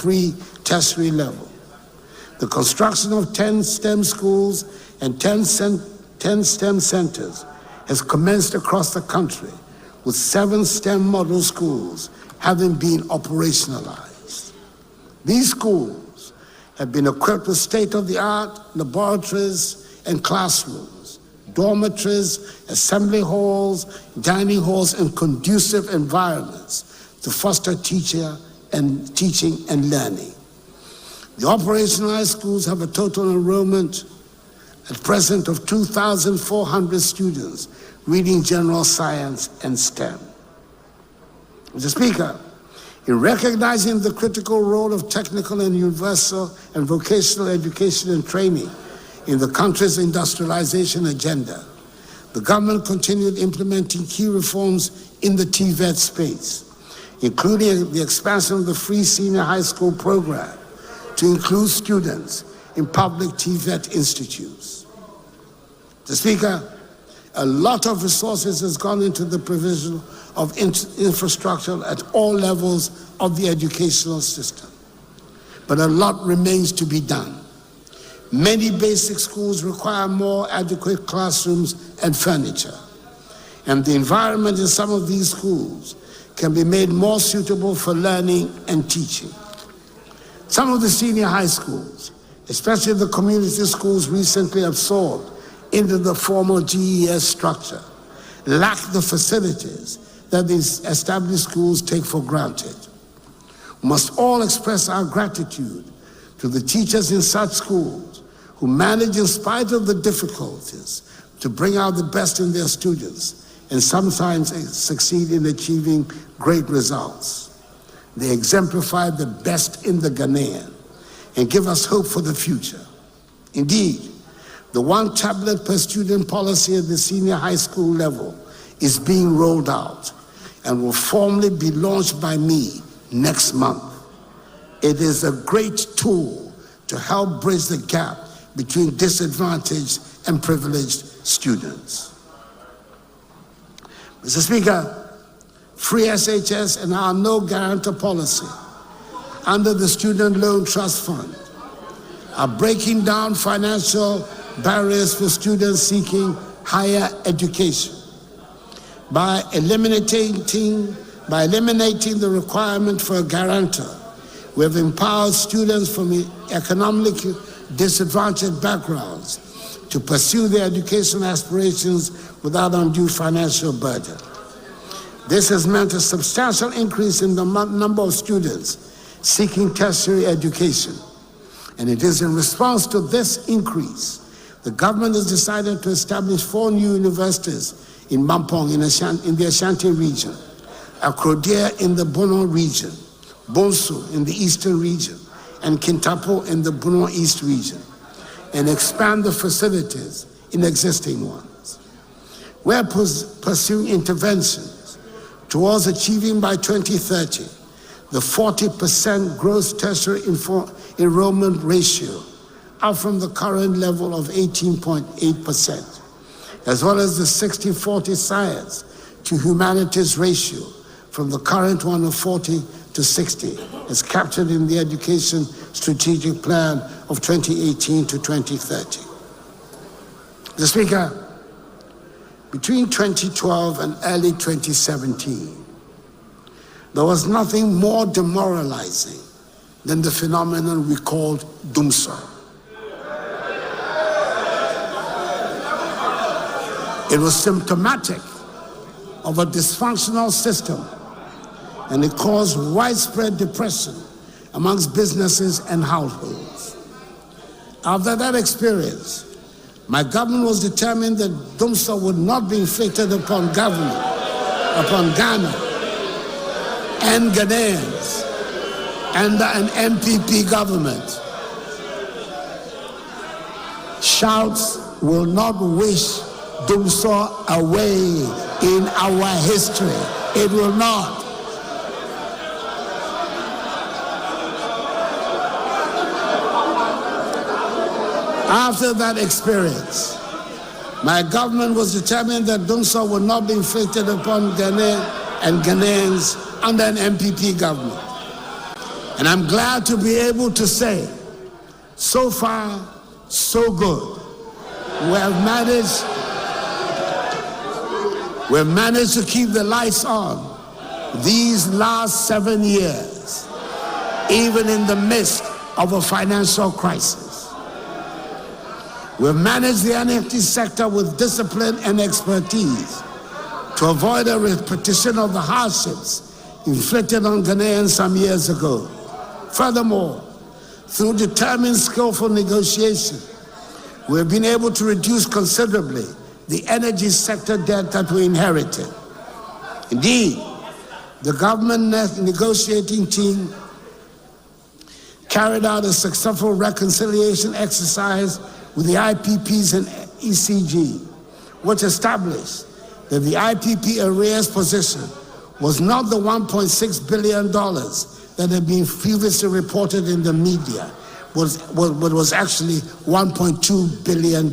pre-tertiary level. The construction of 10 STEM schools and 10 STEM centers has commenced across the country, with 7 STEM model schools having been operationalized. These schools have been equipped with state-of-the-art laboratories and classrooms, dormitories, assembly halls, dining halls, and conducive environments to foster teaching and learning. The operationalized schools have a total enrollment at present of 2,400 students reading general science and STEM. Mr. Speaker, in recognizing the critical role of technical and universal and vocational education and training in the country's industrialization agenda, the government continued implementing key reforms in the TVET space, including the expansion of the free senior high school program to include students in public TVET institutes. Mr. Speaker, a lot of resources has gone into the provision of infrastructure at all levels of the educational system, but a lot remains to be done. Many basic schools require more adequate classrooms and furniture, and the environment in some of these schools can be made more suitable for learning and teaching. Some of the senior high schools, especially the community schools recently absorbed into the former GES structure, lack the facilities that these established schools take for granted. We must all express our gratitude to the teachers in such schools who manage, in spite of the difficulties, to bring out the best in their students and sometimes succeed in achieving great results. They exemplify the best in the Ghanaian and give us hope for the future. Indeed, the one tablet per student policy at the senior high school level is being rolled out and will formally be launched by me next month. It is a great tool to help bridge the gap between disadvantaged and privileged students. Mr. Speaker, free SHS and our no guarantor policy under the Student Loan Trust Fund are breaking down financial barriers for students seeking higher education. By eliminating the requirement for a guarantor, we have empowered students from economically disadvantaged backgrounds to pursue their educational aspirations without undue financial burden. This has meant a substantial increase in the number of students seeking tertiary education. And it is in response to this increase, the government has decided to establish 4 new universities in Mampong in the Ashanti region, Akrodia in the Bono region, Bonsu in the eastern region, and Kintapo in the Bono East region, and expand the facilities in existing ones. We are pursuing interventions towards achieving by 2030 the 40% gross tertiary enrollment ratio, up from the current level of 18.8%, as well as the 60-40 science to humanities ratio from the current one of 40 to 60, as captured in the Education Strategic Plan of 2018 to 2030. Mr. Speaker, between 2012 and early 2017, there was nothing more demoralizing than the phenomenon we called Dumsor. It was symptomatic of a dysfunctional system, and it caused widespread depression amongst businesses and households. After that experience, my government was determined that Dumsor would not be inflicted upon government, upon Ghana and Ghanaians under an MPP government. Shouts will not wish Dumsor away in our history. It will not. After that experience, my government was determined that Dumsor would not be inflicted upon Ghana and Ghanaians under an MPP government. And I'm glad to be able to say, so far, so good. We've managed to keep the lights on these last 7 years, even in the midst of a financial crisis. We've managed the energy sector with discipline and expertise to avoid a repetition of the hardships inflicted on Ghanaians some years ago. Furthermore, through determined, skillful negotiation, we have been able to reduce considerably the energy sector debt that we inherited. Indeed, the government negotiating team carried out a successful reconciliation exercise with the IPPs and ECG, which established that the IPP arrears position was not the $1.6 billion that had been previously reported in the media, but was actually $1.2 billion.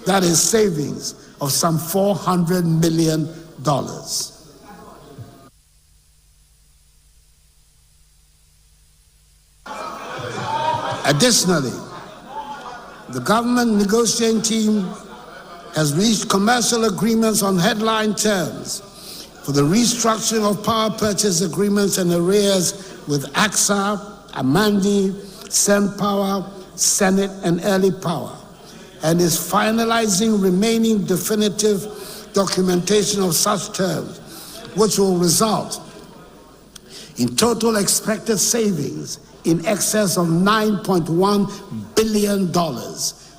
That is savings of some $400 million. Additionally, the government negotiating team has reached commercial agreements on headline terms for the restructuring of power purchase agreements and arrears with AXA, Amandi, SemPower, Senate, and Early Power, and is finalizing remaining definitive documentation of such terms, which will result in total expected savings in excess of $9.1 billion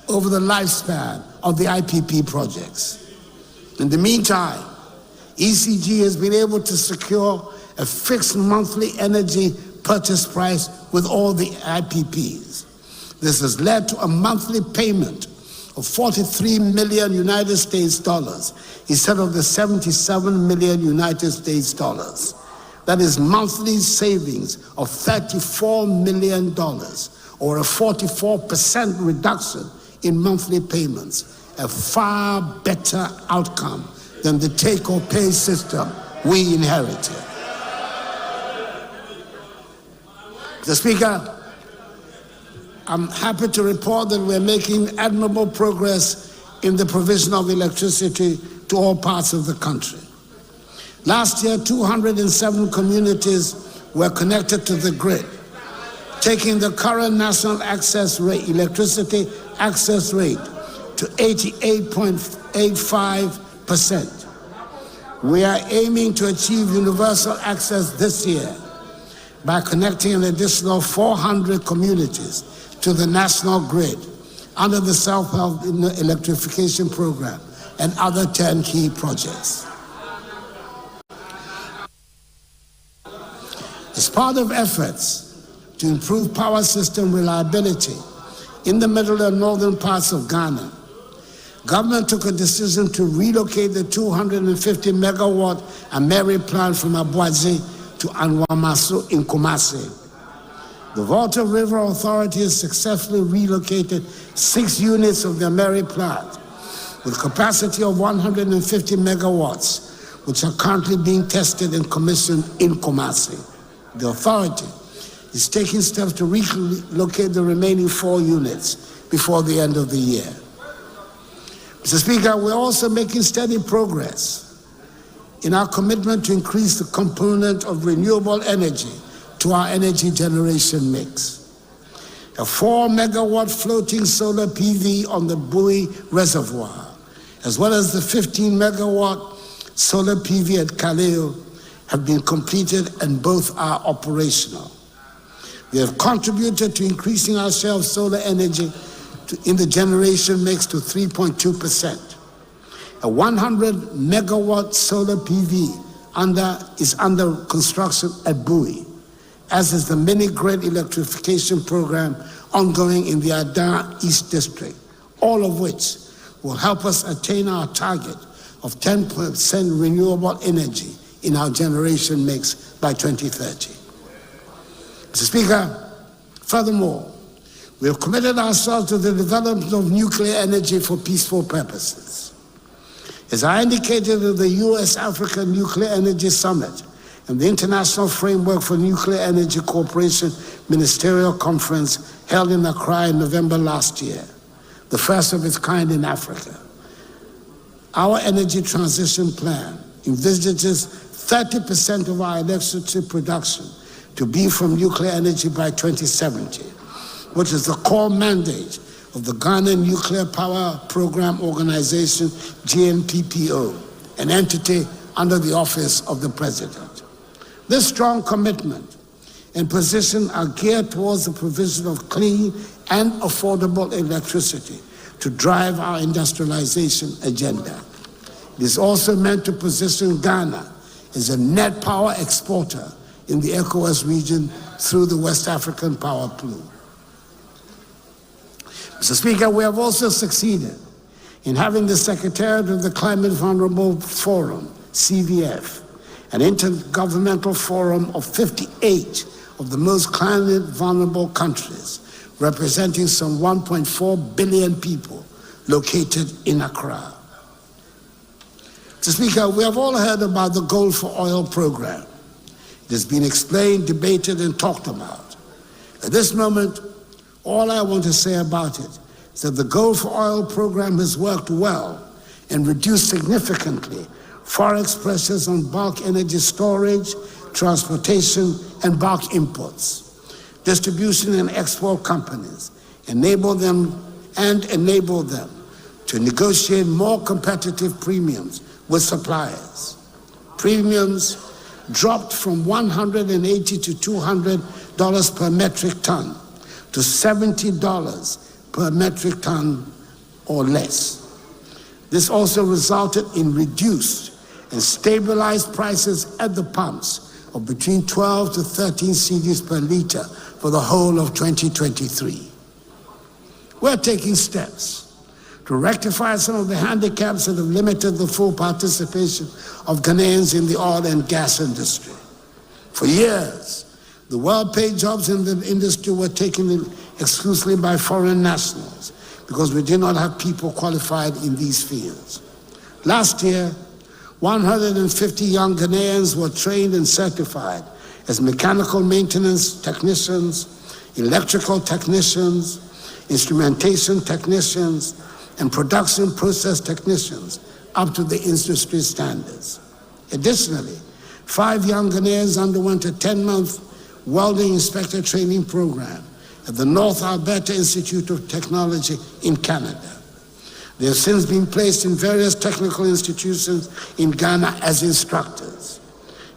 over the lifespan of the IPP projects. In the meantime, ECG has been able to secure a fixed monthly energy purchase price with all the IPPs. This has led to a monthly payment of $43 million United States dollars instead of the $77 million United States dollars. That is monthly savings of $34 million, or a 44% reduction in monthly payments, a far better outcome than the take-or-pay system we inherited. Mr. Speaker, I'm happy to report that we're making admirable progress in the provision of electricity to all parts of the country. Last year, 207 communities were connected to the grid, taking the current national access rate, electricity access rate, to 88.85%. We are aiming to achieve universal access this year by connecting an additional 400 communities to the national grid under the self-help electrification program and other 10 key projects. As part of efforts to improve power system reliability in the middle and northern parts of Ghana, government took a decision to relocate the 250 megawatt Ameri plant from Abuazi to Anwamaso in Kumasi. The Volta River Authority has successfully relocated 6 units of the Ameri plant with capacity of 150 megawatts, which are currently being tested and commissioned in Kumasi. The authority is taking steps to relocate the remaining 4 units before the end of the year. Mr. Speaker, we're also making steady progress in our commitment to increase the component of renewable energy to our energy generation mix. A 4 megawatt floating solar PV on the Bui Reservoir, as well as the 15 megawatt solar PV at Kaleo, have been completed and both are operational. We have contributed to increasing our share of solar energy in the generation mix to 3.2%. A 100 megawatt solar PV is under construction at Bui, as is the mini grid electrification program ongoing in the Adan East District, all of which will help us attain our target of 10% renewable energy in our generation mix by 2030. Mr. Speaker, furthermore, we have committed ourselves to the development of nuclear energy for peaceful purposes. As I indicated at the U.S.-Africa Nuclear Energy Summit and the International Framework for Nuclear Energy Cooperation Ministerial Conference held in Accra in November last year, the first of its kind in Africa. Our energy transition plan envisages 30% of our electricity production to be from nuclear energy by 2070, which is the core mandate of the Ghana Nuclear Power Program Organization, GNPPO, an entity under the office of the President. This strong commitment and position are geared towards the provision of clean and affordable electricity to drive our industrialization agenda. It is also meant to position Ghana as a net power exporter in the ECOWAS region through the West African Power Pool. Mr. Speaker, we have also succeeded in having the Secretariat of the Climate Vulnerable Forum, CVF, an intergovernmental forum of 58 of the most climate vulnerable countries, representing some 1.4 billion people located in Accra. Mr. Speaker, we have all heard about the Gold for Oil program. It has been explained, debated, and talked about. At this moment, all I want to say about it is that the Gold for Oil program has worked well and reduced significantly forex pressures on bulk energy storage, transportation, and bulk imports. Distribution and export companies enable them to negotiate more competitive premiums with suppliers. Premiums dropped from $180 to $200 per metric ton to $70 per metric ton or less. This also resulted in reduced and stabilized prices at the pumps of between 12 to 13 cedis per liter for the whole of 2023. We're taking steps to rectify some of the handicaps that have limited the full participation of Ghanaians in the oil and gas industry. For years, the well-paid jobs in the industry were taken exclusively by foreign nationals because we did not have people qualified in these fields. Last year, 150 young Ghanaians were trained and certified as mechanical maintenance technicians, electrical technicians, instrumentation technicians, and production process technicians up to the industry standards. Additionally, 5 young Ghanaians underwent a 10-month welding inspector training program at the North Alberta Institute of Technology in Canada. They have since been placed in various technical institutions in Ghana as instructors.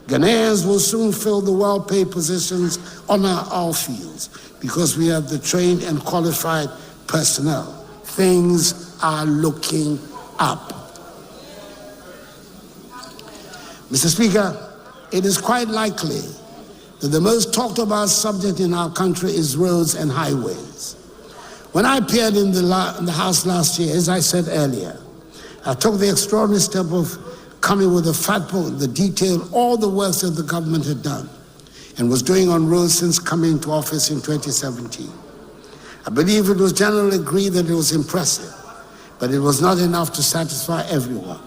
Ghanaians will soon fill the well-paid positions on our oil fields because we have the trained and qualified personnel. Things are looking up. Mr. Speaker, it is quite likely that the most talked about subject in our country is roads and highways. When I appeared in the House last year, as I said earlier, I took the extraordinary step of coming with a fat book that detailed all the work that the government had done and was doing on roads since coming into office in 2017. I believe it was generally agreed that it was impressive, but it was not enough to satisfy everyone.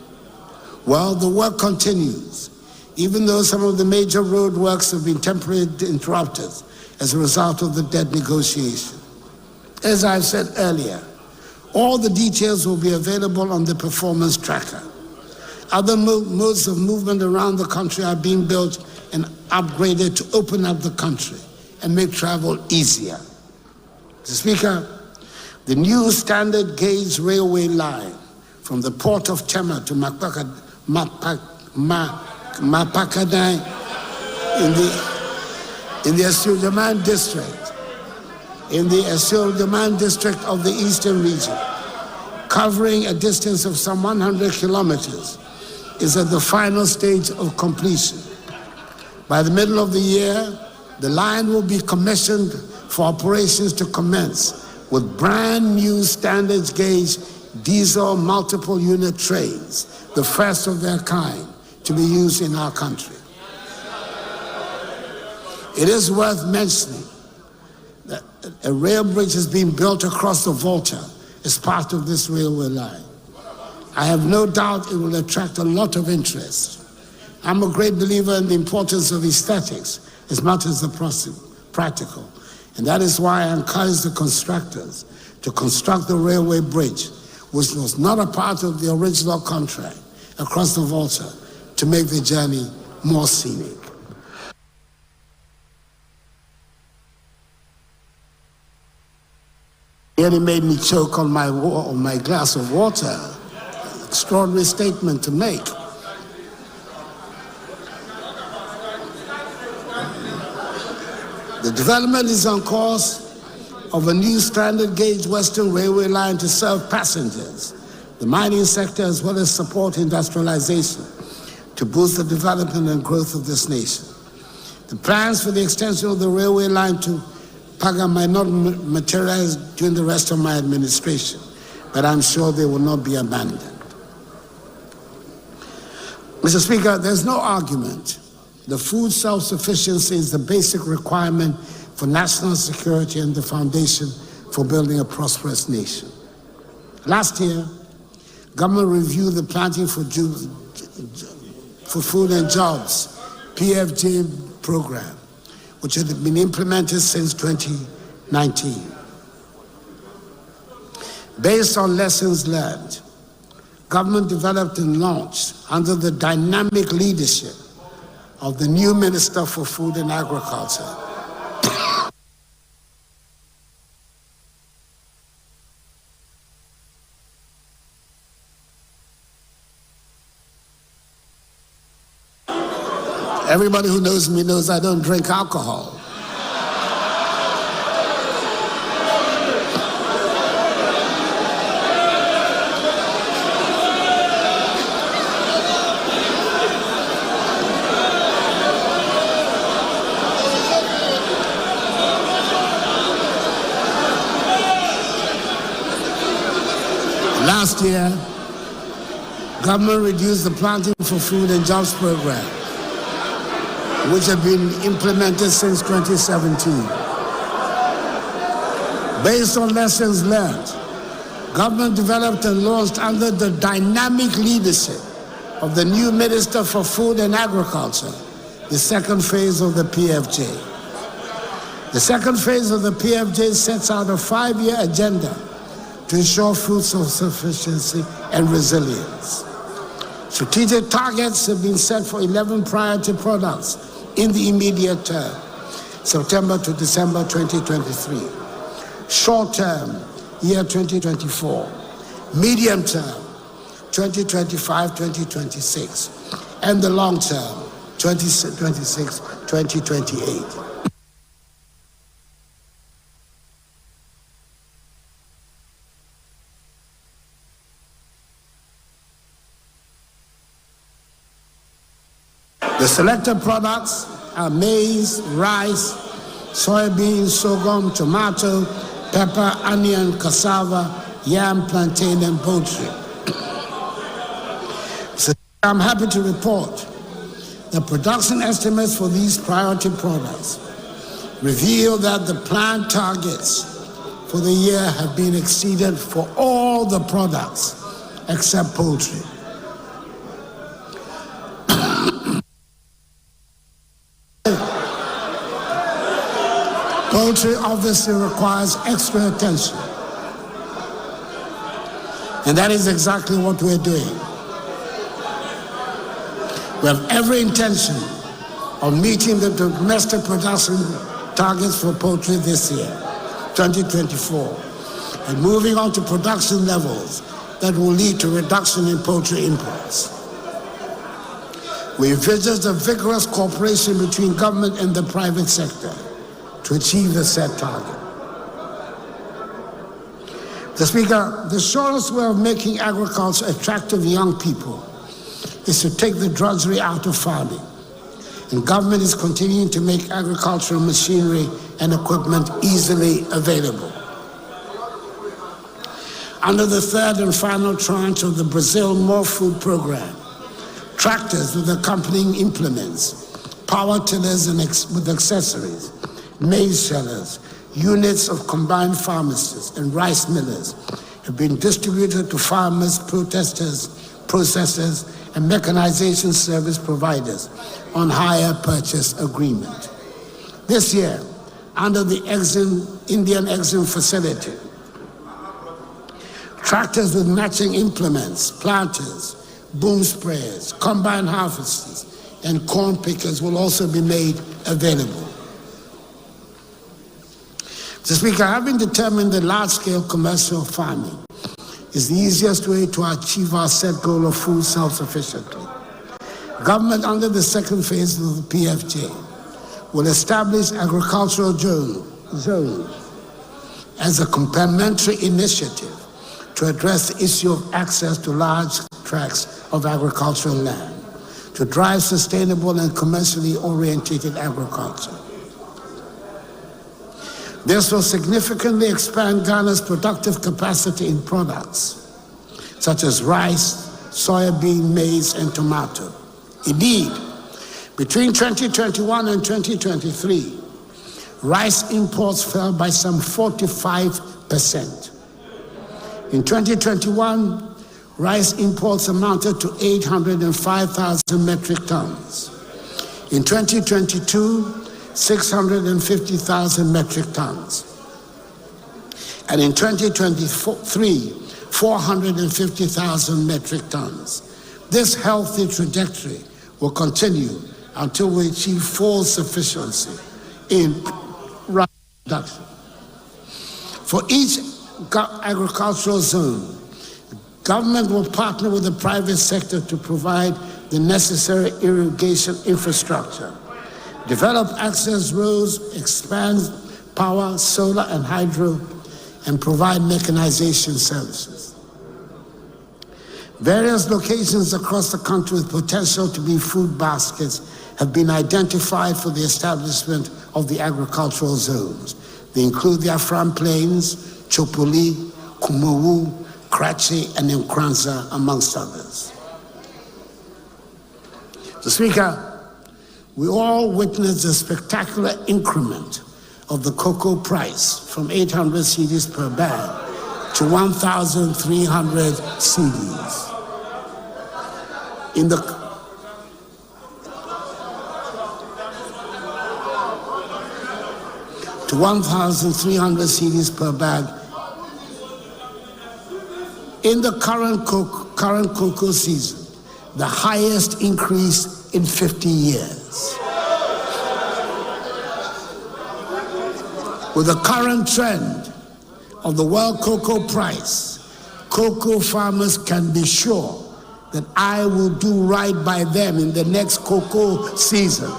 Well, the work continues, even though some of the major road works have been temporarily interrupted as a result of the debt negotiation. As I've said earlier, all the details will be available on the performance tracker. Other modes of movement around the country are being built and upgraded to open up the country and make travel easier. Mr. Speaker, the new standard gauge railway line from the port of Tema to Mapakadai in the Asildaman district of the Eastern region, covering a distance of some 100 kilometers, is at the final stage of completion. By the middle of the year, the line will be commissioned for operations to commence with brand new standard gauge diesel multiple unit trains, the first of their kind to be used in our country. It is worth mentioning that a rail bridge is being built across the Volta as part of this railway line. I have no doubt it will attract a lot of interest. I'm a great believer in the importance of aesthetics as much as the practical. And that is why I encourage the constructors to construct the railway bridge, which was not a part of the original contract, across the Volta to make the journey more scenic. Nearly made me choke on my glass of water. Extraordinary statement to make. The development is on course of a new standard gauge Western Railway line to serve passengers, the mining sector, as well as support industrialization to boost the development and growth of this nation. The plans for the extension of the railway line to Paga might not materialize during the rest of my administration, but I'm sure they will not be abandoned. Mr. Speaker, there's no argument. The food self-sufficiency is the basic requirement for national security and the foundation for building a prosperous nation. Last year, government reviewed the Planting for Food and Jobs, PFJ program, which had been implemented since 2019. Based on lessons learned, government developed and launched under the dynamic leadership of the new Minister for Food and Agriculture, everybody who knows me knows I don't drink alcohol. Last year, government reduced the Planting for Food and Jobs program, which had been implemented since 2017. Based on lessons learned, government developed and launched under the dynamic leadership of the new Minister for Food and Agriculture, the second phase of the PFJ. The second phase of the PFJ sets out a 5-year agenda to ensure food self-sufficiency and resilience. Strategic targets have been set for 11 priority products in the immediate term, September to December 2023. Short term, year 2024. Medium term, 2025-2026. And the long term, 2026-2028. The selected products are maize, rice, soybeans, sorghum, tomato, pepper, onion, cassava, yam, plantain, and poultry. So I'm happy to report that production estimates for these priority products reveal that the planned targets for the year have been exceeded for all the products except poultry. Poultry obviously requires extra attention. And that is exactly what we're doing. We have every intention of meeting the domestic production targets for poultry this year, 2024, and moving on to production levels that will lead to reduction in poultry imports. We envisage a vigorous cooperation between government and the private sector to achieve the set target. Mr. Speaker, the surest way of making agriculture attractive to young people is to take the drudgery out of farming. And government is continuing to make agricultural machinery and equipment easily available. Under the third and final tranche of the Brazil More Food program, tractors with accompanying implements, power tillers with accessories, maize shellers, units of combined pharmacists and rice millers have been distributed to farmers, processors, and mechanization service providers on hire purchase agreement. This year, under the Indian Exim facility, tractors with matching implements, planters, boom sprayers, combine harvesters, and corn pickers will also be made available. Mr. Speaker, having determined that large-scale commercial farming is the easiest way to achieve our set goal of food self-sufficiency, government under the second phase of the PFJ will establish agricultural zones as a complementary initiative to address the issue of access to large tracts of agricultural land, to drive sustainable and commercially oriented agriculture. This will significantly expand Ghana's productive capacity in products such as rice, soybean, maize, and tomato. Indeed, between 2021 and 2023, rice imports fell by some 45%. In 2021, rice imports amounted to 805,000 metric tons. In 2022, 650,000 metric tons. And in 2023, 450,000 metric tons. This healthy trajectory will continue until we achieve full sufficiency in rice production. For each agricultural zone, government will partner with the private sector to provide the necessary irrigation infrastructure, develop access roads, expand power, solar and hydro, and provide mechanization services. Various locations across the country with potential to be food baskets have been identified for the establishment of the agricultural zones. They include the Afram Plains, Chopoli, Kumawu, Kratchi, and Nkranza, amongst others. Mr. Speaker, we all witnessed a spectacular increment of the cocoa price from 800 cedis per bag to 1,300 cedis. To 1,300 cedis per bag in the current cocoa season, the highest increase in 50 years. With the current trend of the world cocoa price, cocoa farmers can be sure that I will do right by them in the next cocoa season.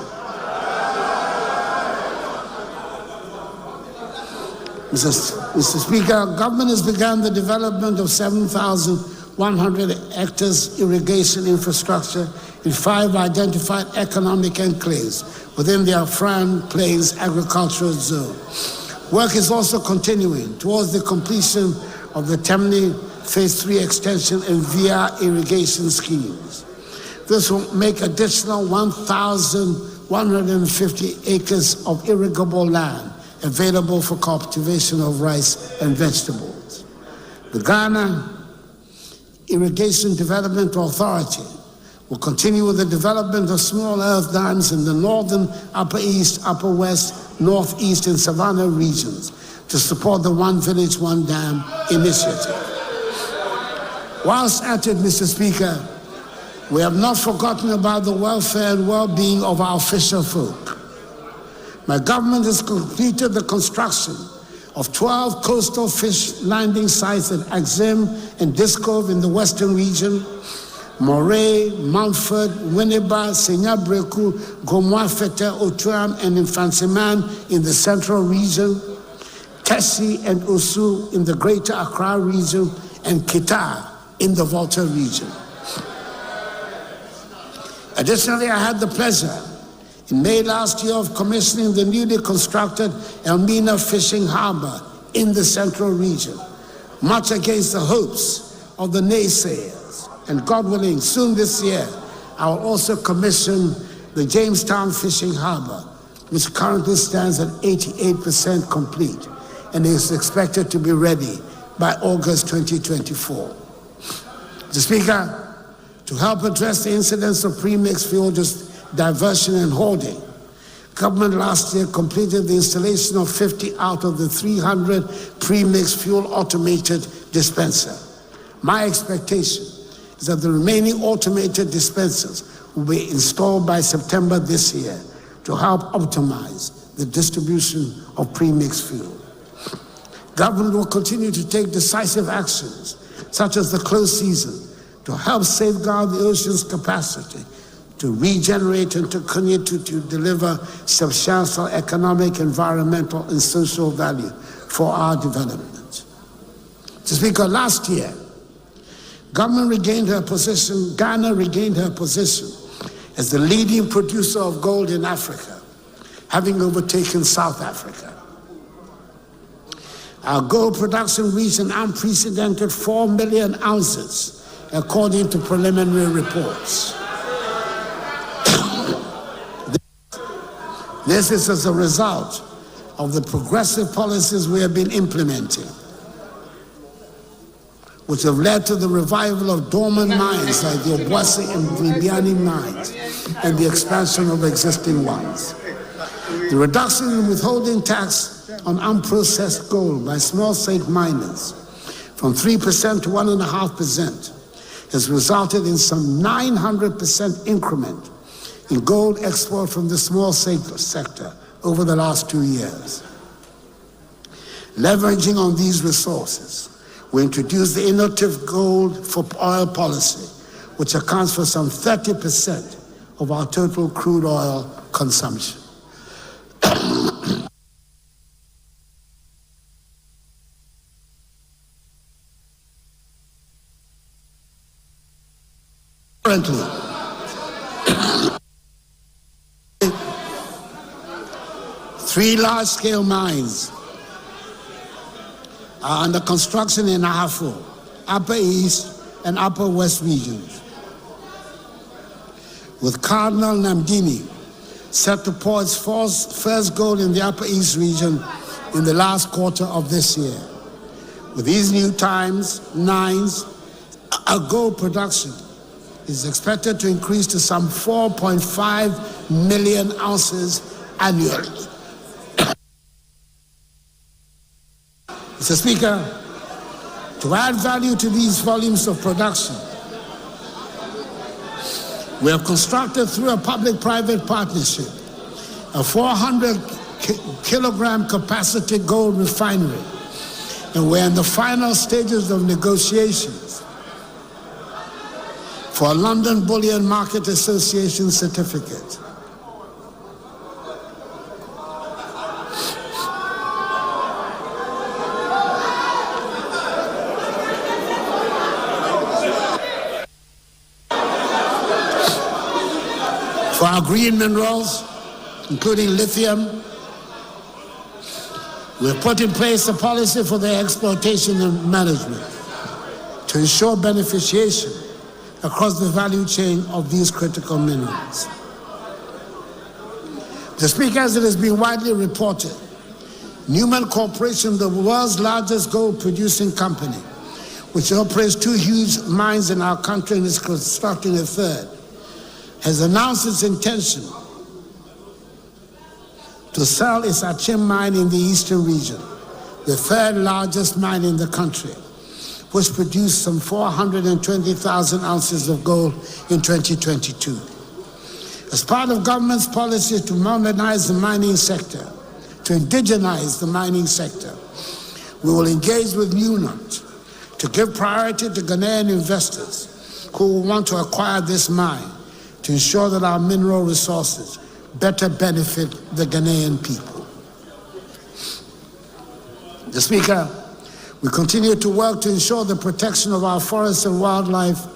Mr. Speaker, government has begun the development of 7,100 hectares irrigation infrastructure in 5 identified economic enclaves within the Afram Plains agricultural zone. Work is also continuing towards the completion of the Temne Phase 3 extension and via irrigation schemes. This will make additional 1,150 acres of irrigable land available for cultivation of rice and vegetables. The Ghana Irrigation Development Authority will continue with the development of small earth dams in the northern, upper east, upper west, northeast, and savannah regions to support the One Village, One Dam initiative. Whilst at it, Mr. Speaker, we have not forgotten about the welfare and well-being of our fisher folk. My government has completed the construction of 12 coastal fish landing sites at Axim and Discove in the western region, Moray, Mountford, Winneba, Senyabreku, Gomwafete, Otuam, and Infansiman in the central region, Kessi and Osu in the greater Accra region, and Kita in the Volta region. Additionally, I had the pleasure in May last year of commissioning the newly constructed Elmina Fishing Harbor in the central region, much against the hopes of the naysayers. And God willing, soon this year, I will also commission the Jamestown Fishing Harbor, which currently stands at 88% complete and is expected to be ready by August 2024. Mr. Speaker, To help address the incidence of premixed fuel diversion and hoarding, government last year completed the installation of 50 out of the 300 premixed fuel automated dispenser. My expectation is that the remaining automated dispensers will be installed by September this year to help optimize the distribution of premixed fuel. Government will continue to take decisive actions, such as the close season, to help safeguard the ocean's capacity to regenerate and to continue to deliver substantial economic, environmental, and social value for our development. Mr. Speaker, last year, Ghana regained her position as the leading producer of gold in Africa, having overtaken South Africa. Our gold production reached an unprecedented 4 million ounces, according to preliminary reports. This is as a result of the progressive policies we have been implementing, which have led to the revival of dormant mines like the Obuasi and Bibiani mines and the expansion of existing ones. The reduction in withholding tax on unprocessed gold by small-scale miners from 3% to 1.5% has resulted in some 900% increment in gold export from the small sector over the last 2 years. Leveraging on these resources, we introduced the innovative gold for oil policy, which accounts for some 30% of our total crude oil consumption. Currently, 3 large-scale mines are under construction in Ahafo, Upper East and Upper West regions, with Cardinal Namdini set to pour its first gold in the Upper East region in the last quarter of this year. With these new nines, our gold production is expected to increase to some 4.5 million ounces annually. Mr. Speaker, to add value to these volumes of production, we have constructed through a public-private partnership a 400-kilogram capacity gold refinery, and we're in the final stages of negotiations for a London Bullion Market Association certificate. For our green minerals, including lithium, we have put in place a policy for their exploitation and management to ensure beneficiation across the value chain of these critical minerals. The Speaker, as it has been widely reported, Newman Corporation, the world's largest gold producing company, which operates 2 huge mines in our country and is constructing a third, has announced its intention to sell its Achim mine in the eastern region, the 3rd largest mine in the country, which produced some 420,000 ounces of gold in 2022. As part of government's policy to modernize the mining sector, to indigenize the mining sector, we will engage with Newmont to give priority to Ghanaian investors who will want to acquire this mine, to ensure that our mineral resources better benefit the Ghanaian people. The Speaker, we continue to work to ensure the protection of our forests and wildlife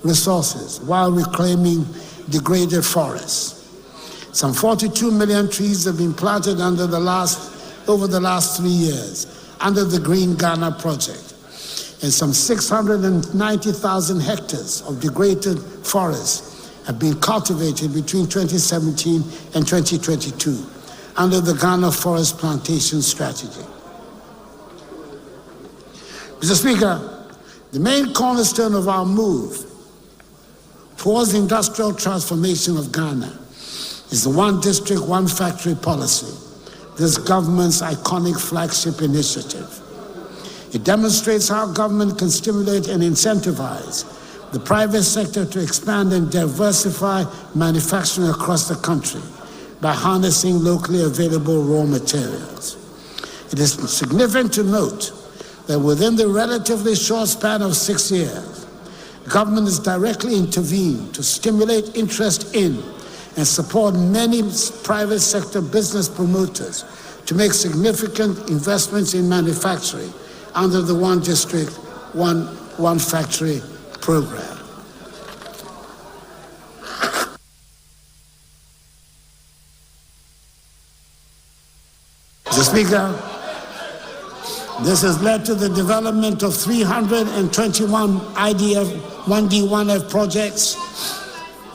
resources while reclaiming degraded forests. Some 42 million trees have been planted over the last 3 years under the Green Ghana project, and some 690,000 hectares of degraded forests have been cultivated between 2017 and 2022 under the Ghana Forest Plantation Strategy. Mr. Speaker, the main cornerstone of our move towards the industrial transformation of Ghana is the One District, One Factory policy, this government's iconic flagship initiative. It demonstrates how government can stimulate and incentivize the private sector to expand and diversify manufacturing across the country by harnessing locally available raw materials. It is significant to note that within the relatively short span of 6 years, government has directly intervened to stimulate interest in and support many private sector business promoters to make significant investments in manufacturing under the One District, One Factory program. Mr. Speaker, this has led to the development of 321 IDF 1D1F projects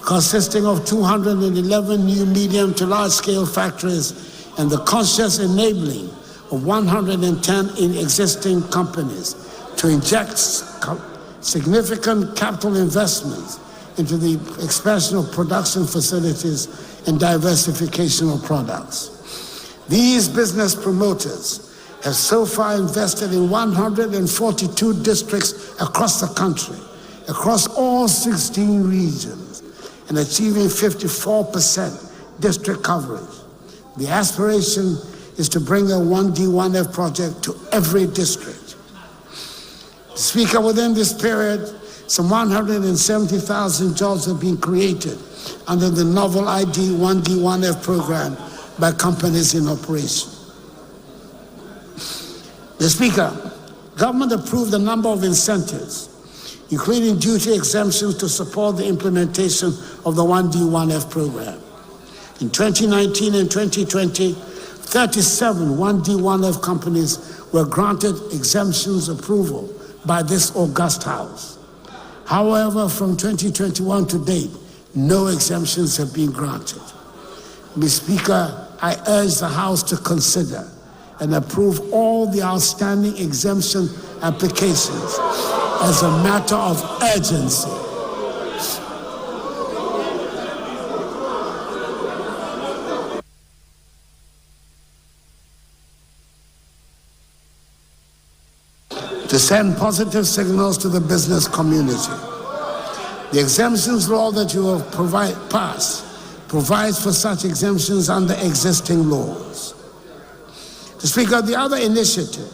consisting of 211 new medium to large-scale factories and the conscious enabling of 110 existing companies to inject significant capital investments into the expansion of production facilities and diversification of products. These business promoters have so far invested in 142 districts across the country, across all 16 regions, and achieving 54% district coverage. The aspiration is to bring a 1D1F project to every district. Speaker, within this period, some 170,000 jobs have been created under the novel ID 1D1F program by companies in operation. The Speaker, government approved a number of incentives, including duty exemptions to support the implementation of the 1D1F program. In 2019 and 2020, 37 1D1F companies were granted exemptions approval by this august House. However, from 2021 to date, no exemptions have been granted. Mr. Speaker, I urge the House to consider and approve all the outstanding exemption applications as a matter of urgency. To send positive signals to the business community. The exemptions law that you have passed provides for such exemptions under existing laws. To speak of the other initiative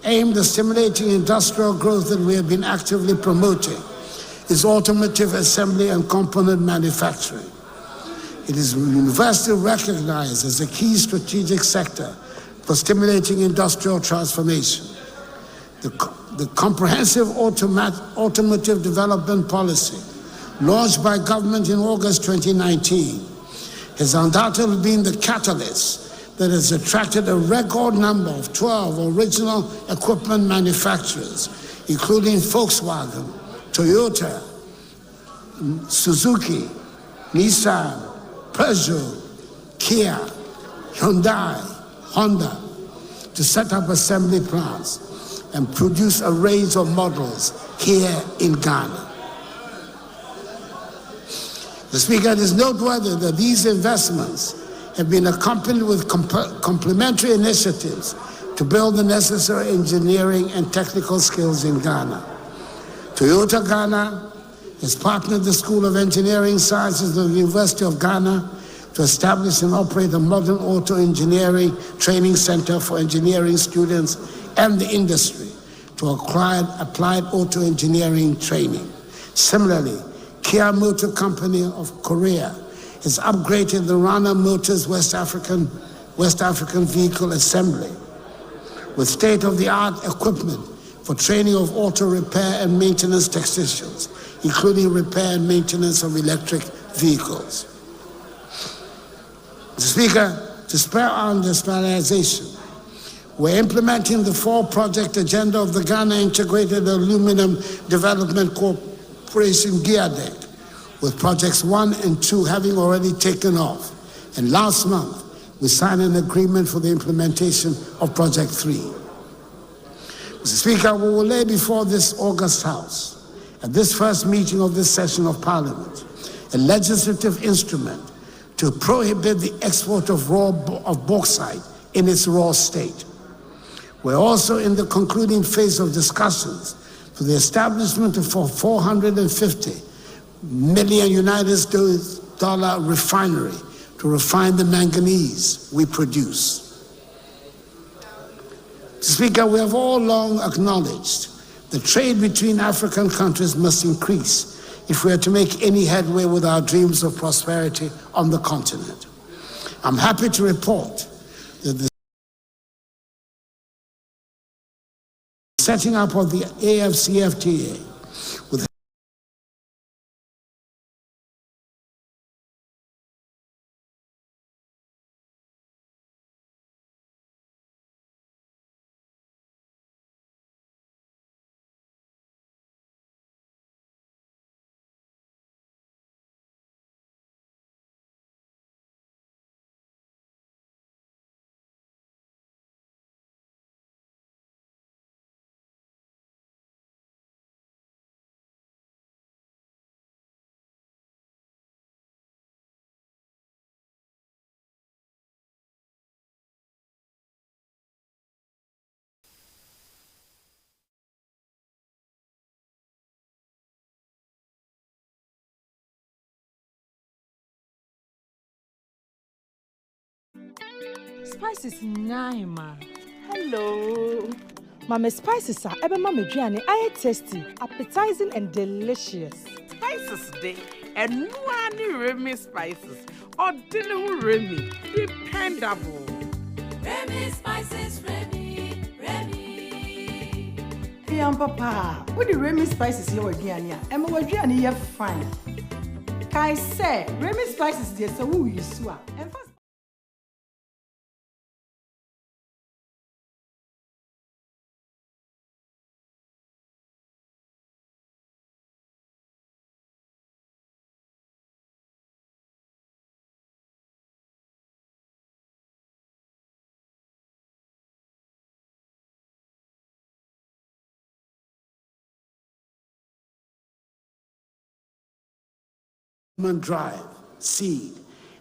aimed at stimulating industrial growth that we have been actively promoting is automotive assembly and component manufacturing. It is universally recognized as a key strategic sector for stimulating industrial transformation. The comprehensive automotive development policy launched by government in August 2019 has undoubtedly been the catalyst that has attracted a record number of 12 original equipment manufacturers, including Volkswagen, Toyota, Suzuki, Nissan, Peugeot, Kia, Hyundai, Honda, to set up assembly plants and produce a range of models here in Ghana. The Speaker, it is noteworthy that these investments have been accompanied with complementary initiatives to build the necessary engineering and technical skills in Ghana. Toyota Ghana has partnered the School of Engineering Sciences of the University of Ghana to establish and operate a modern auto engineering training center for engineering students and the industry to acquire applied auto engineering training. Similarly, Kia Motor Company of Korea has upgraded the Rana Motors West African vehicle assembly with state-of-the-art equipment for training of auto repair and maintenance technicians, including repair and maintenance of electric vehicles. Mr. Speaker, to spur on industrialization, we're implementing the 4-project agenda of the Ghana Integrated Aluminum Development Corporation GIADEC, with projects 1 and 2 having already taken off. And last month, we signed an agreement for the implementation of Project 3. Mr. Speaker, we will lay before this august House at this first meeting of this session of Parliament, a legislative instrument to prohibit the export of bauxite in its raw state. We're also in the concluding phase of discussions for the establishment of a $450 million US refinery to refine the manganese we produce. Speaker, we have all long acknowledged the trade between African countries must increase if we are to make any headway with our dreams of prosperity on the continent. I'm happy to report that the setting up of the AFCFTA with Spices Naima. Hello. Mama spices are ebe mama juani aye tasty, appetizing and delicious. Spices day and one Remy spices or dinner Remy dependable. Remy spices, Remy. Fiam papa, what the Remy spices you again? Emma was juani ye fine. Kai say Remy spices dear so who you swa. Drive, seed,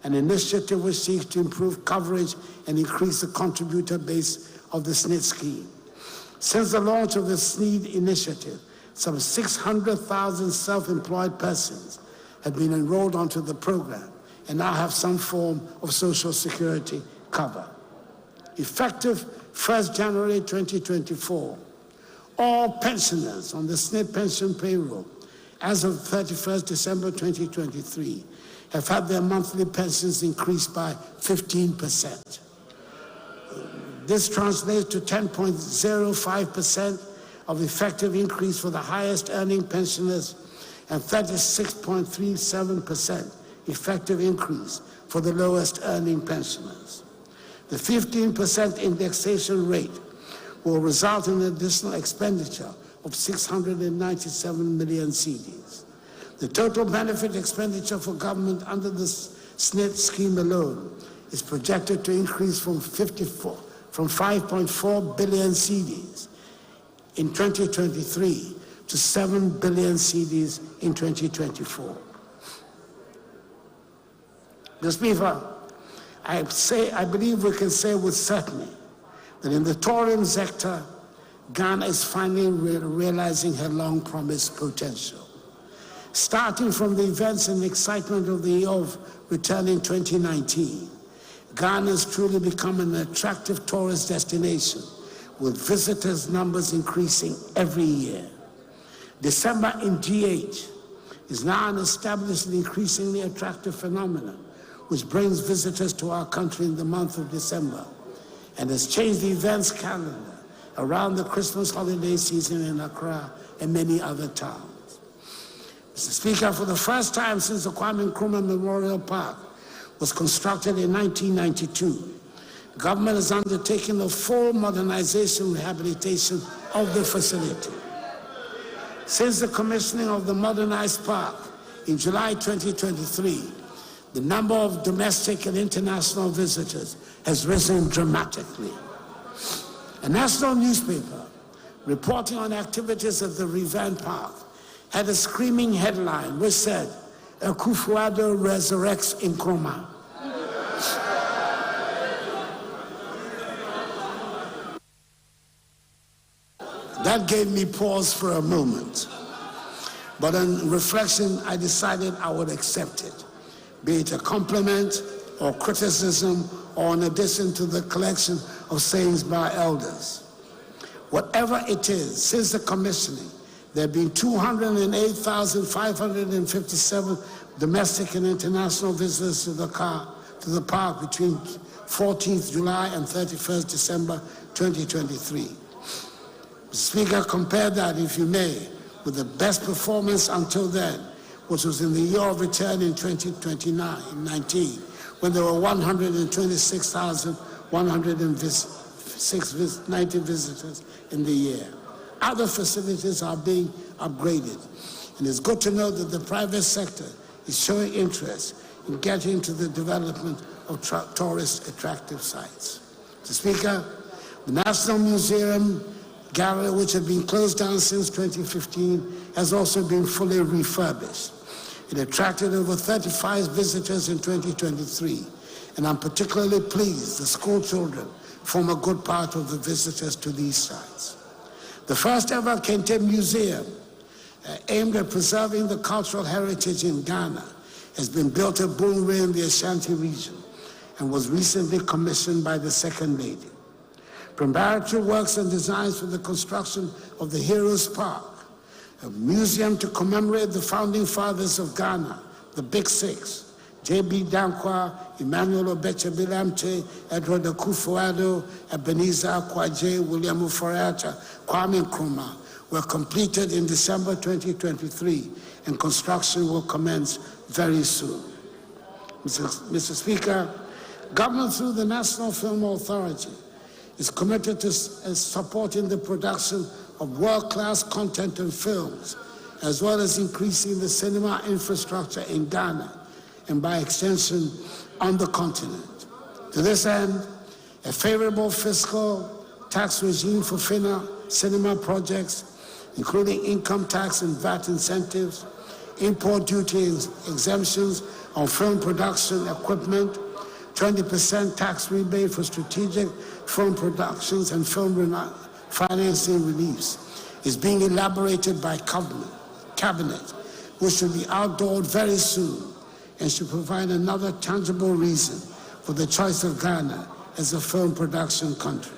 an initiative which seeks to improve coverage and increase the contributor base of the SNID scheme. Since the launch of the SNID initiative, some 600,000 self-employed persons have been enrolled onto the program and now have some form of social security cover. Effective 1st January 2024, all pensioners on the SNID pension payroll as of 31st December 2023, have had their monthly pensions increased by 15%. This translates to 10.05% of effective increase for the highest earning pensioners and 36.37% effective increase for the lowest earning pensioners. The 15% indexation rate will result in additional expenditure of 697 million cedis. The total benefit expenditure for government under the SNID scheme alone is projected to increase from 5.4 billion cedis in 2023 to 7 billion cedis in 2024. Mr. Speaker, I believe we can say with certainty that in the tourism sector, Ghana is finally realizing her long-promised potential. Starting from the events and excitement of the year of return in 2019, Ghana has truly become an attractive tourist destination, with visitors' numbers increasing every year. December in G8 is now an established and increasingly attractive phenomenon, which brings visitors to our country in the month of December and has changed the events calendar around the Christmas holiday season in Accra and many other towns. Mr. Speaker, for the first time since the Kwame Nkrumah Memorial Park was constructed in 1992, government has undertaken a full modernization and rehabilitation of the facility. Since the commissioning of the modernized park in July 2023, the number of domestic and international visitors has risen dramatically. A national newspaper reporting on activities at the revamped park had a screaming headline which said, Akufo-Addo resurrects Nkrumah. That gave me pause for a moment. But on reflection, I decided I would accept it, be it a compliment or criticism or an addition to the collection of sayings by elders. Whatever it is, since the commissioning, there have been 208,557 domestic and international visitors to the park between 14th July and 31st December 2023. Speaker, compare that, if you may, with the best performance until then, which was in the year of return in 2019, when there were 126,190 visitors in the year. Other facilities are being upgraded, and it's good to know that the private sector is showing interest in getting to the development of tourist attractive sites. Mr. Speaker, the National Museum Gallery, which had been closed down since 2015, has also been fully refurbished. It attracted over 35 visitors in 2023, and I'm particularly pleased the school children form a good part of the visitors to these sites. The first ever Kente Museum, aimed at preserving the cultural heritage in Ghana, has been built at Bunwe in the Ashanti region and was recently commissioned by the Second Lady. Preparatory works and designs for the construction of the Heroes Park, a museum to commemorate the founding fathers of Ghana, the Big Six, J.B. Dankwa, Emmanuel Obeche Bilamte, Edward Akufo-Addo, Ebenezer Akwaje, William Uforiacha, Kwame Nkrumah, were completed in December 2023, and construction will commence very soon. Mr. Speaker, government through the National Film Authority is committed to supporting the production of world-class content and films, as well as increasing the cinema infrastructure in Ghana and by extension on the continent. To this end, a favorable fiscal tax regime for cinema projects, including income tax and VAT incentives, import duty exemptions on film production equipment, 20% tax rebate for strategic film productions and film financing reliefs is being elaborated by cabinet, which should be outdoored very soon and should provide another tangible reason for the choice of Ghana as a film production country.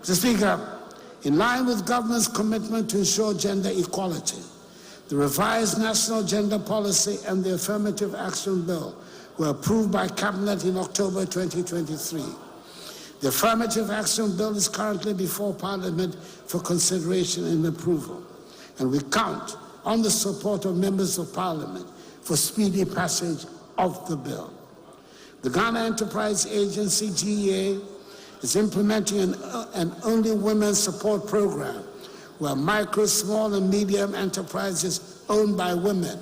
Mr. Speaker, in line with government's commitment to ensure gender equality, the revised National Gender Policy and the Affirmative Action Bill were approved by Cabinet in October 2023. The Affirmative Action Bill is currently before Parliament for consideration and approval, and we count on the support of members of Parliament for speedy passage of the bill. The Ghana Enterprise Agency, GEA, is implementing an Only Women Support Program where micro, small, and medium enterprises owned by women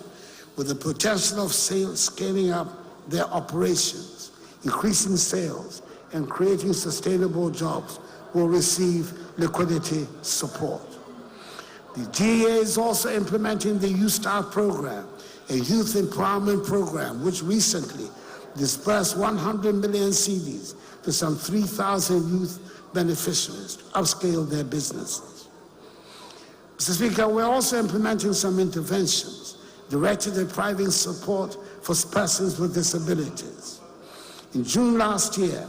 with the potential of scaling up their operations, increasing sales, and creating sustainable jobs will receive liquidity support. The GEA is also implementing the Youth Start program, a youth empowerment program which recently dispersed 100 million cedis to some 3,000 youth beneficiaries to upscale their businesses. Mr. Speaker, we're also implementing some interventions directed at providing support for persons with disabilities. In June last year,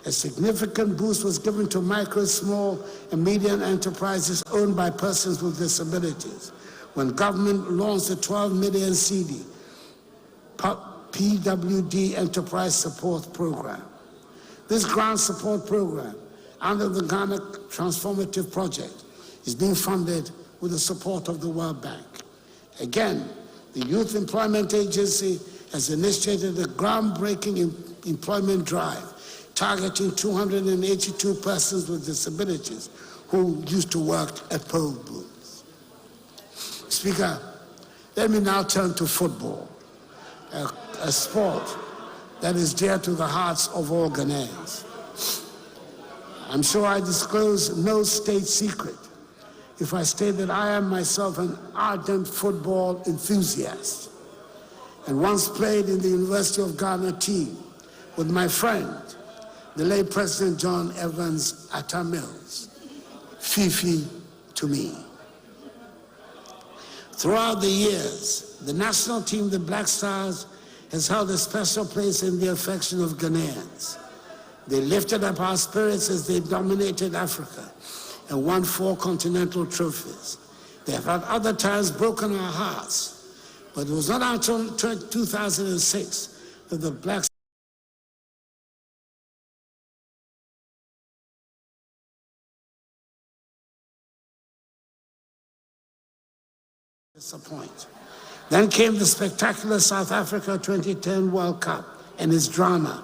a significant boost was given to micro, small, and medium enterprises owned by persons with disabilities when government launched the 12 million CD PWD Enterprise Support Program. This grant support program, under the Ghana Transformative Project, is being funded with the support of the World Bank. Again, the Youth Employment Agency has initiated a groundbreaking employment drive targeting 282 persons with disabilities who used to work at poll booths. Speaker, let me now turn to football, a sport that is dear to the hearts of all Ghanaians. I'm sure I disclose no state secret if I state that I am myself an ardent football enthusiast and once played in the University of Ghana team with my friend, the late President John Evans Atta Mills. Fifi to me. Throughout the years, the national team, the Black Stars, has held a special place in the affection of Ghanaians. They lifted up our spirits as they dominated Africa and won 4 continental trophies. They have at other times broken our hearts, but it was not until 2006 that the Black disappoint. Then came the spectacular South Africa 2010 World Cup and its drama,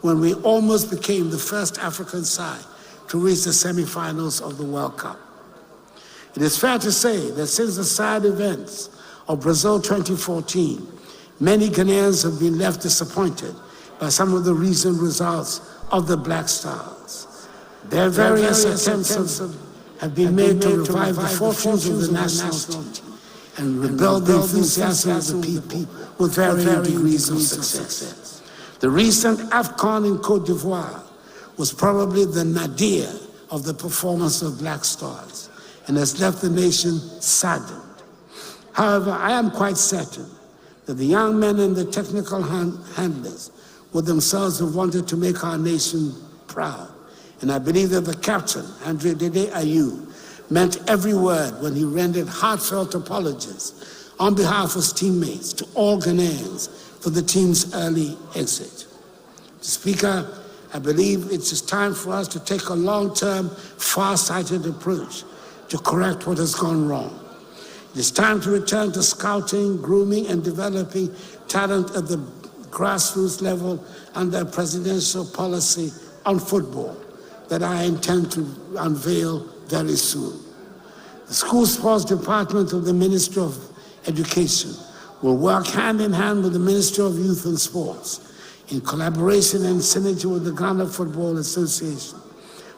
when we almost became the first African side to reach the semi-finals of the World Cup. It is fair to say that since the sad events of Brazil 2014, many Ghanaians have been left disappointed by some of the recent results of the Black Stars. Their various attempts have been made to revive the fortunes of the national team and rebuild the enthusiasm of the people with varying degrees of success. The recent AFCON in Cote d'Ivoire was probably the nadir of the performance of Black Stars and has left the nation saddened. However, I am quite certain that the young men and the technical handlers would themselves have wanted to make our nation proud. And I believe that the captain, Andre Dede Ayew, meant every word when he rendered heartfelt apologies on behalf of his teammates to all Ghanaians for the team's early exit. Speaker, I believe it's time for us to take a long-term, far-sighted approach to correct what has gone wrong. It is time to return to scouting, grooming, and developing talent at the grassroots level under a presidential policy on football that I intend to unveil very soon. The School Sports Department of the Ministry of Education will work hand in hand with the Ministry of Youth and Sports in collaboration and synergy with the Ghana Football Association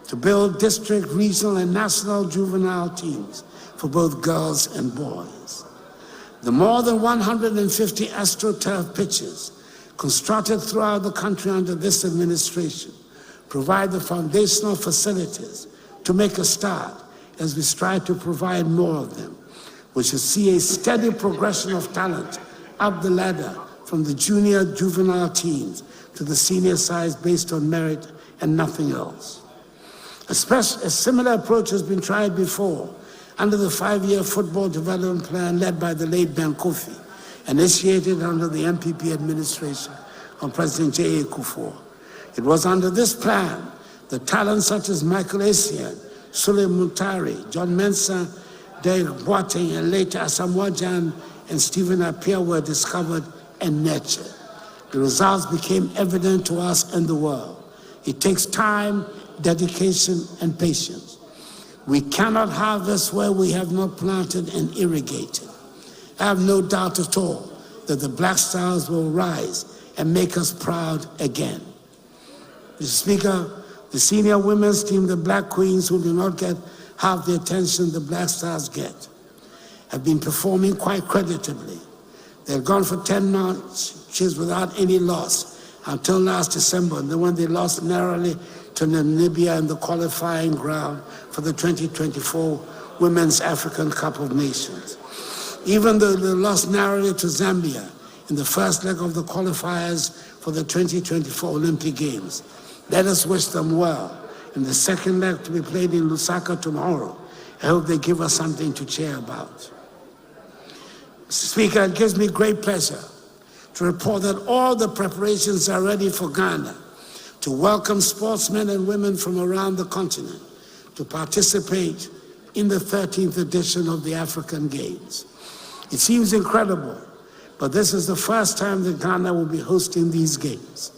to build district, regional, and national juvenile teams for both girls and boys. The more than 150 AstroTurf pitches constructed throughout the country under this administration provide the foundational facilities to make a start as we strive to provide more of them, which will see a steady progression of talent up the ladder from the junior juvenile teams to the senior sides based on merit and nothing else. A similar approach has been tried before under the 5-year football development plan led by the late Ben Kofi, initiated under the MPP administration of President J. Akufo-Addo. It was under this plan that talents such as Michael Essien, Sule Muntari, John Mensah, Derek Boateng, and later Asamoah Gyan and Stephen Appiah were discovered and nurtured. The results became evident to us and the world. It takes time, dedication, and patience. We cannot harvest where we have not planted and irrigated. I have no doubt at all that the Black Stars will rise and make us proud again. Mr. Speaker, the senior women's team, the Black Queens, who do not get half the attention the Black Stars get, have been performing quite creditably. They had gone for 10 matches without any loss until last December, and then when they lost narrowly to Namibia in the qualifying ground for the 2024 Women's African Cup of Nations. Even though they lost narrowly to Zambia in the first leg of the qualifiers for the 2024 Olympic Games, let us wish them well in the second leg to be played in Lusaka tomorrow. I hope they give us something to cheer about. Mr. Speaker, it gives me great pleasure to report that all the preparations are ready for Ghana to welcome sportsmen and women from around the continent to participate in the 13th edition of the African Games. It seems incredible, but this is the first time that Ghana will be hosting these games.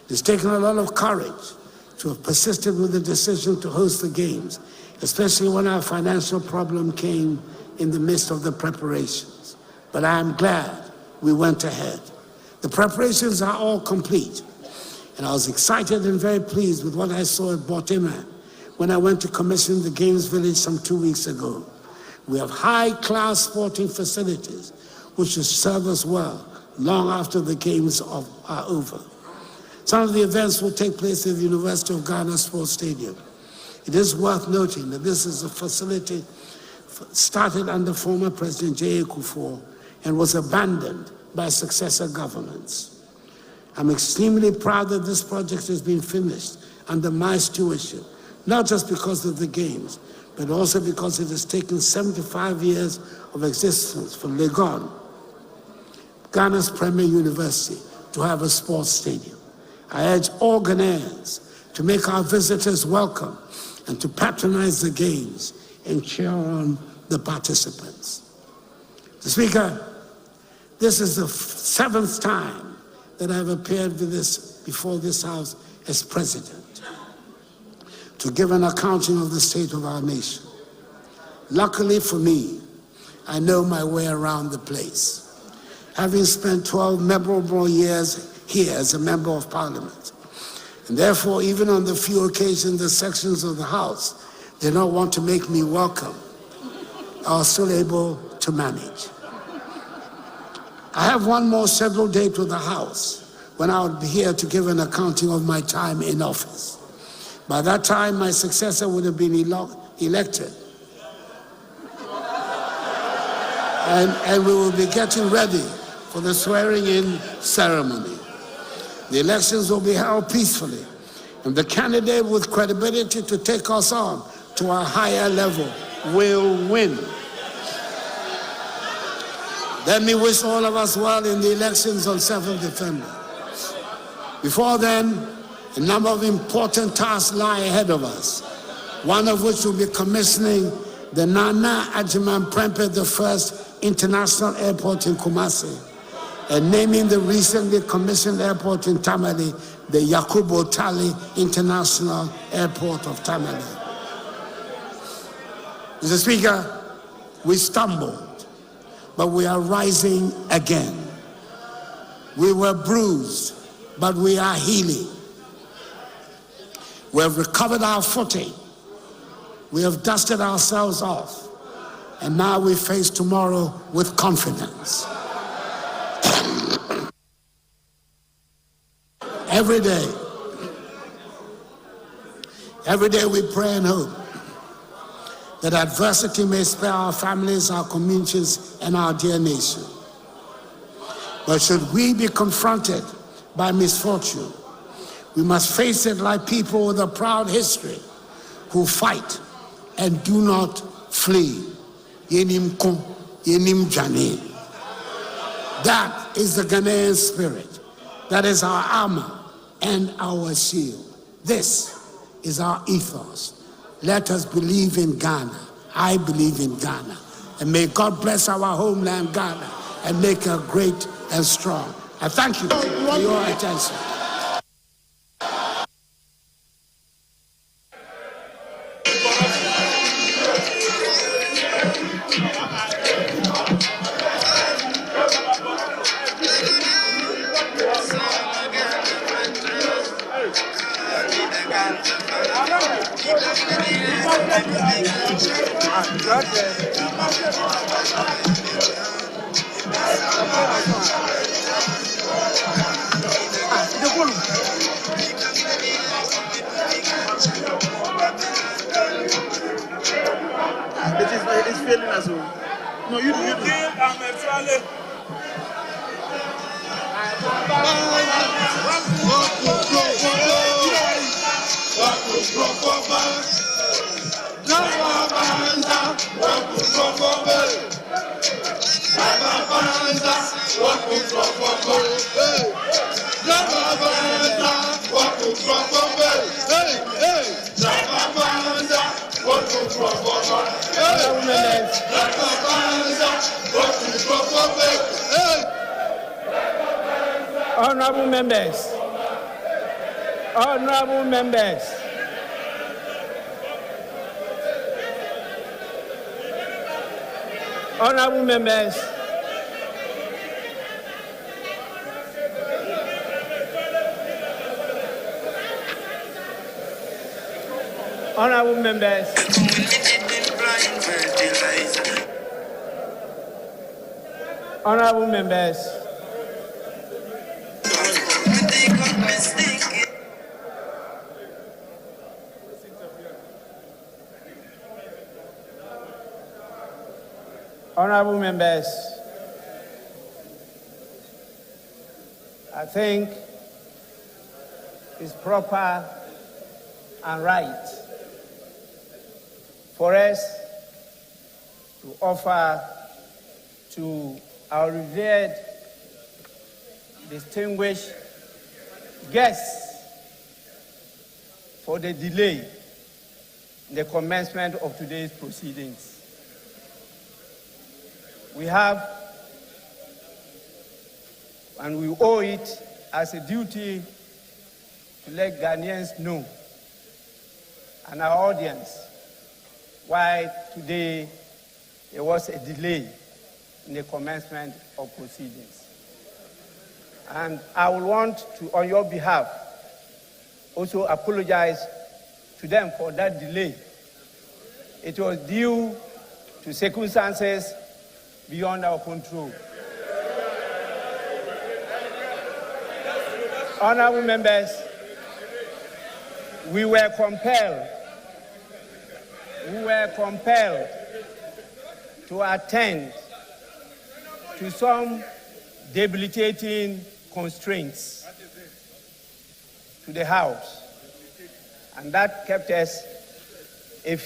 It's taken a lot of courage to have persisted with the decision to host the games, especially when our financial problem came in the midst of the preparations. But I am glad we went ahead. The preparations are all complete, and I was excited and very pleased with what I saw at Botima, when I went to commission the Games Village some 2 weeks ago. We have high-class sporting facilities which will serve us well long after the Games are over. Some of the events will take place at the University of Ghana Sports Stadium. It is worth noting that this is a facility started under former President J. Akufo and was abandoned by successor governments. I'm extremely proud that this project has been finished under my stewardship, not just because of the Games, but also because it has taken 75 years of existence for Legon, Ghana's premier university, to have a sports stadium. I urge all Ghanaians to make our visitors welcome and to patronize the Games and cheer on the participants. Mr. Speaker, this is the 7th time that I've appeared before this House as President to give an accounting of the state of our nation. Luckily for me, I know my way around the place, having spent 12 memorable years here as a member of Parliament. And therefore, even on the few occasions the sections of the House did not want to make me welcome, I was still able to manage. I have one more scheduled date with the House when I will be here to give an accounting of my time in office. By that time, my successor would have been elected. And we will be getting ready for the swearing-in ceremony. The elections will be held peacefully, and the candidate with credibility to take us on to a higher level will win. Let me wish all of us well in the elections on 7th December. Before then, a number of important tasks lie ahead of us, one of which will be commissioning the Nana Adjumani Prempeh I International Airport in Kumasi, and naming the recently commissioned airport in Tamale, the Yakubu Tali International Airport of Tamale. Mr. Speaker, we stumbled, but we are rising again. We were bruised, but we are healing. We have recovered our footing. We have dusted ourselves off, and now we face tomorrow with confidence. Every day we pray and hope that adversity may spare our families, our communities, and our dear nation. But should we be confronted by misfortune, we must face it like people with a proud history who fight and do not flee. Yenim kon, yenim jane. That is the Ghanaian spirit. That is our armor and our shield. This is our ethos. Let us believe in Ghana. I believe in Ghana. And may God bless our homeland, Ghana, and make her great and strong. I thank you for your attention. It's failing as well. No, you do. Honorable members, honorable members, honorable members, Honorable members, honorable members, honorable members, I think it's proper and right for us to offer to our revered, distinguished guests for the delay in the commencement of today's proceedings. We have, and we owe it as a duty to let Ghanaians know and our audience why today there was a delay in the commencement of proceedings. And I would want to, on your behalf, also apologize to them for that delay. It was due to circumstances beyond our control. Honorable members, we were compelled to attend to some debilitating constraints to the House, and that kept us an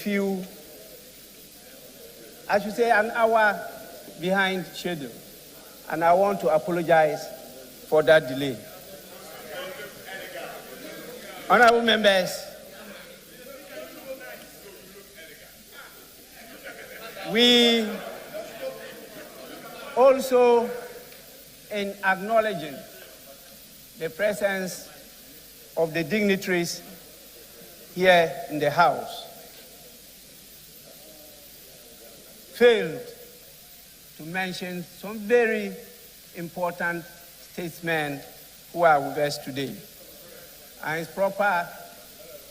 hour behind schedule, and I want to apologize for that delay. Honorable members, we also, in acknowledging the presence of the dignitaries here in the House, failed to mention some very important statesmen who are with us today. And it's proper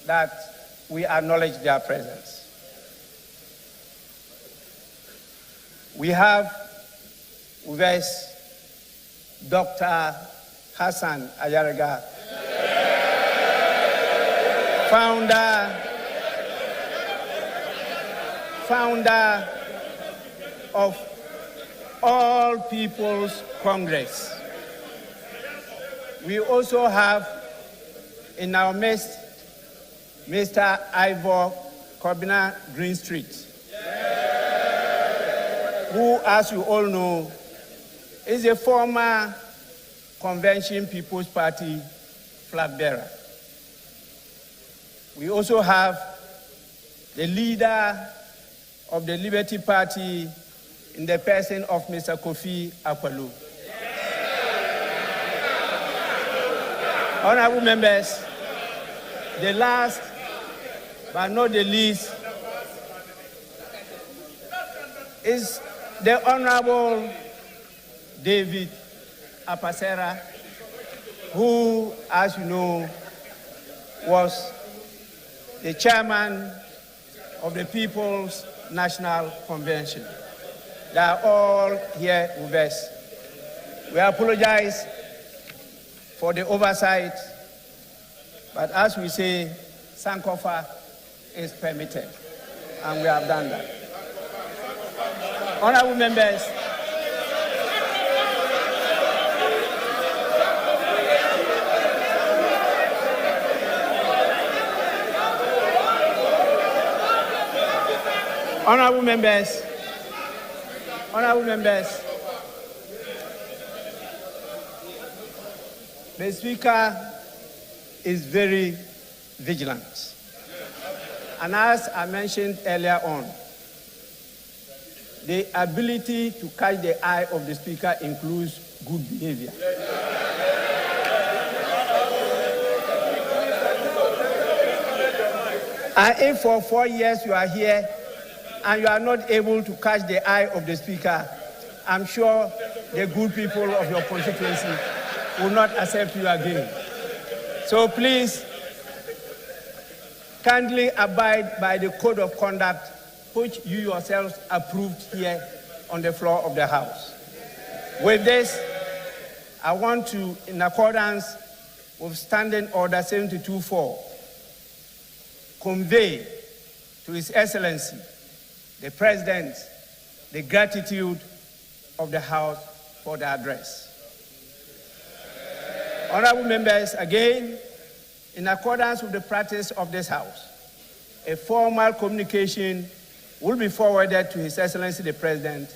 that we acknowledge their presence. We have with us Dr. Hassan Ayariga, founder of All People's Congress. We also have in our midst Mr. Ivor Kobina Greenstreet, who, as you all know, is a former Convention People's Party flag bearer. We also have the leader of the Liberty Party in the person of Mr. Akufo-Addo. Honorable members, the last but not the least is the Honorable David Apasera, who, as you know, was the chairman of the People's National Convention. They are all here with us. We apologize for the oversight, but as we say, Sankofa is permitted, and we have done that. Honorable members, the Speaker is very vigilant. And as I mentioned earlier on, the ability to catch the eye of the Speaker includes good behavior. And if for 4 years you are here and you are not able to catch the eye of the Speaker, I'm sure the good people of your constituency will not accept you again. So please, kindly abide by the code of conduct which you yourselves approved here on the floor of the House. With this, I want to, in accordance with Standing Order 72-4, convey to His Excellency, the President, the gratitude of the House for the address. Honorable members, again, in accordance with the practice of this House, a formal communication will be forwarded to His Excellency the President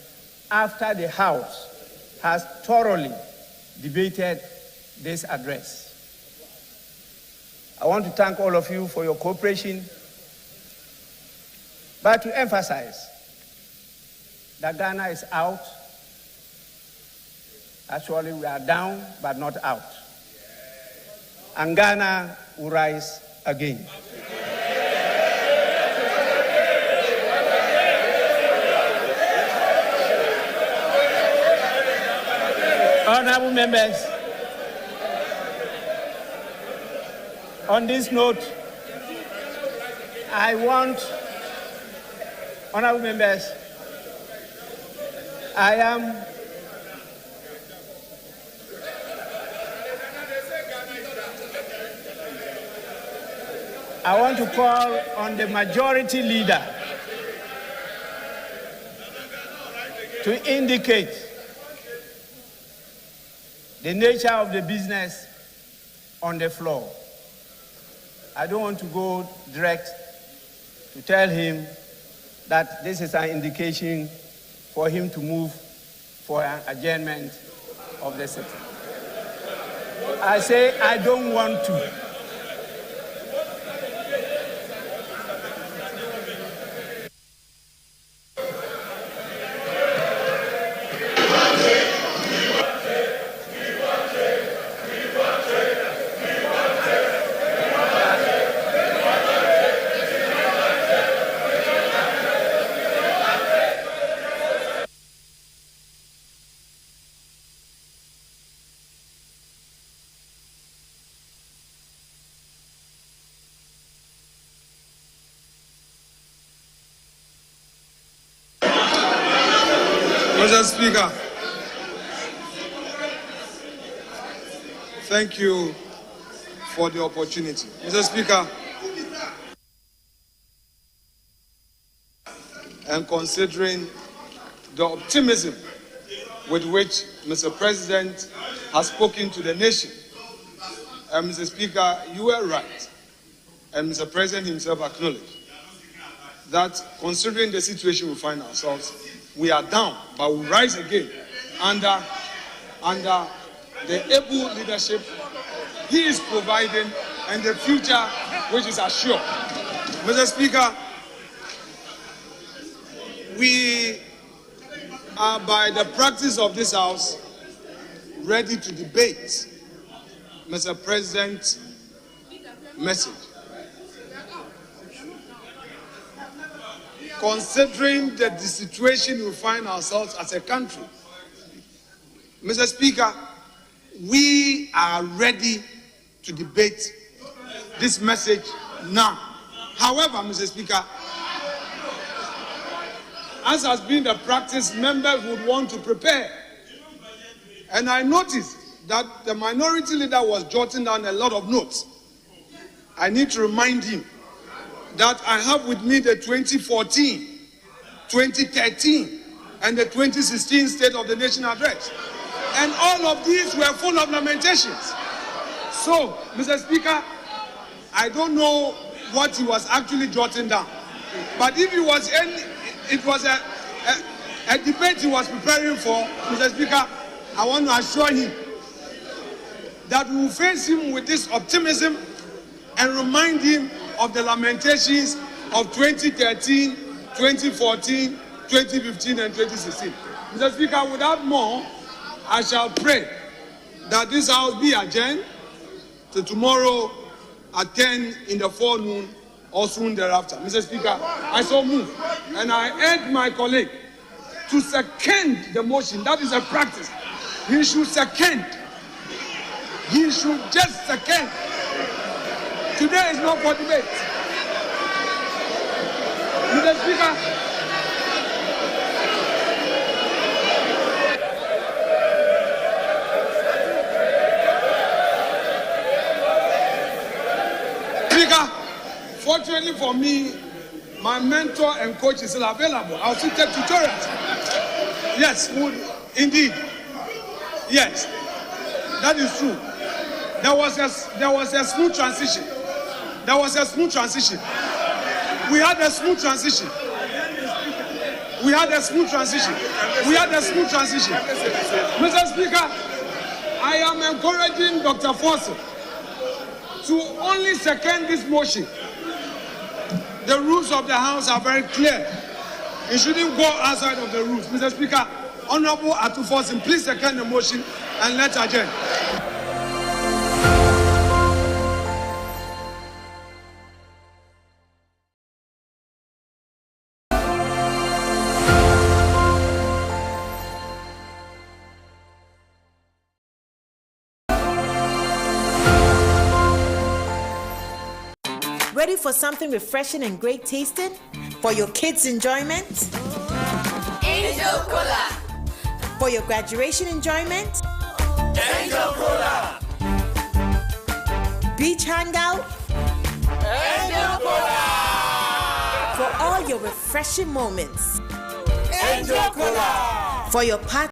after the House has thoroughly debated this address. I want to thank all of you for your cooperation, but to emphasize that Ghana is out. Actually, we are down, but not out. And Ghana will rise again. Honorable members, on this note, honorable members, I want to call on the majority leader to indicate the nature of the business on the floor. I don't want to go direct to tell him that this is an indication for him to move for an adjournment of the sitting. I say I don't want to. Mr. Speaker, thank you for the opportunity. Mr. Speaker, and considering the optimism with which Mr. President has spoken to the nation, and Mr. Speaker, you were right, and Mr. President himself acknowledged that considering the situation we find ourselves, we are down, but we rise again under the able leadership he is providing and the future which is assured. Mr. Speaker, we are, by the practice of this House, ready to debate Mr. President's message. Considering the situation we find ourselves as a country, Mr. Speaker, we are ready to debate this message now. However, Mr. Speaker, as has been the practice, members would want to prepare. And I noticed that the minority leader was jotting down a lot of notes. I need to remind him that I have with me the 2014, 2013, and the 2016 State of the Nation Address. And all of these were full of lamentations. So, Mr. Speaker, I don't know what he was actually jotting down. But if it was a debate he was preparing for, Mr. Speaker, I want to assure him that we will face him with this optimism and remind him of the lamentations of 2013, 2014, 2015, and 2016. Mr. Speaker, without more, I shall pray that this House be adjourned to tomorrow at 10 in the forenoon or soon thereafter. Mr. Speaker, I so move, and I urge my colleague to second the motion. That is a practice. He should second. He should just second. Today is not for debate. Mr. Speaker, fortunately for me, my mentor and coach is still available. I'll still take tutorials. Yes, indeed. Yes, that is true. There was a smooth transition. There was a smooth transition. We had a smooth transition. We had a smooth transition. We had a smooth transition. Mr. Speaker, I am encouraging Dr. Foster to only second this motion. The rules of the House are very clear. It shouldn't go outside of the rules. Mr. Speaker, Honorable Akufo-Addo, please second the motion and let's adjourn. Ready for something refreshing and great tasting? For your kids' enjoyment? Angel Cola. For your graduation enjoyment? Angel Cola. Beach hangout? Angel Cola. For all your refreshing moments? Angel Cola. For your party?